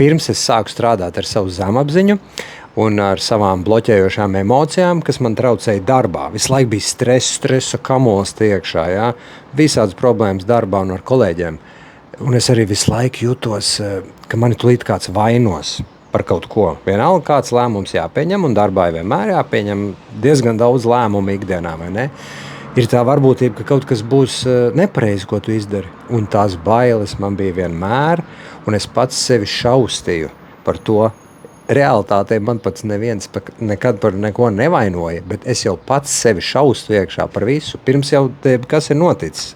pirms es sāku strādāt ar savu zemapziņu un ar savām bloķējošām emocijām, kas man traucēja darbā. Visu laiku bija stresa kamols iekšā, ja? Visādas problēmas darbā un ar kolēģiem. Un es arī visu laiku jutos, ka mani tūlīt kāds vainos par kaut ko. Vienalga kāds lēmums jāpieņem, un darbā vienmēr jāpieņem diezgan daudz lēmumu ikdienā, vai ne? Ir tā varbūtība, ka kaut kas būs nepareizi, ko tu izdari. Un tās bailes man bija vienmēr, un es pats sevi šaustīju par to. Realitātē man pats neviens nekad par neko nevainoja, bet es jau pats sevi šaustu iekšā par visu, pirms jau kas ir noticis.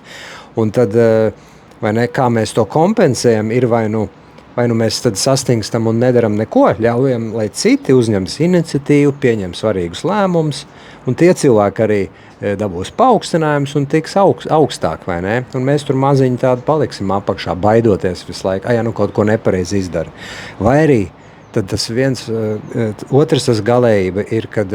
Un tad, vai ne, kā mēs to kompensējam, ir vai nu mēs tad sastingstam un nedaram neko, ļaujam, lai citi uzņems iniciatīvu, pieņem svarīgus lēmumus, un tie cilvēki arī dabūs paaugstinājumus un tiks augstāk, vai ne? Un mēs tur maziņi tādi paliksim apakšā, baidoties visu laiku, kaut ko nepareizi izdara. Vai arī tad tas otrs tas galējība ir, kad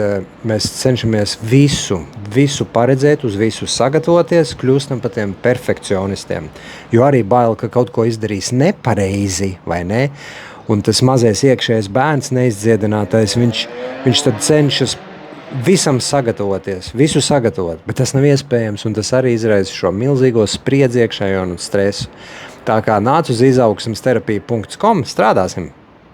mēs cenšamies visu paredzēt, uz visu sagatavoties, kļūstam par tiem perfekcionistiem. Jo arī bail, ka kaut ko izdarīs nepareizi, vai ne? Un tas mazais iekšējais bērns, neizdziedinātais, viņš tad cenšas visam sagatavoties, visu sagatavot, bet tas nav iespējams, un tas arī izraisa šo milzīgo spriedzi iekšējo un stresu. Tā kā nāc uz izaugsmesterapija.com, strādāsim!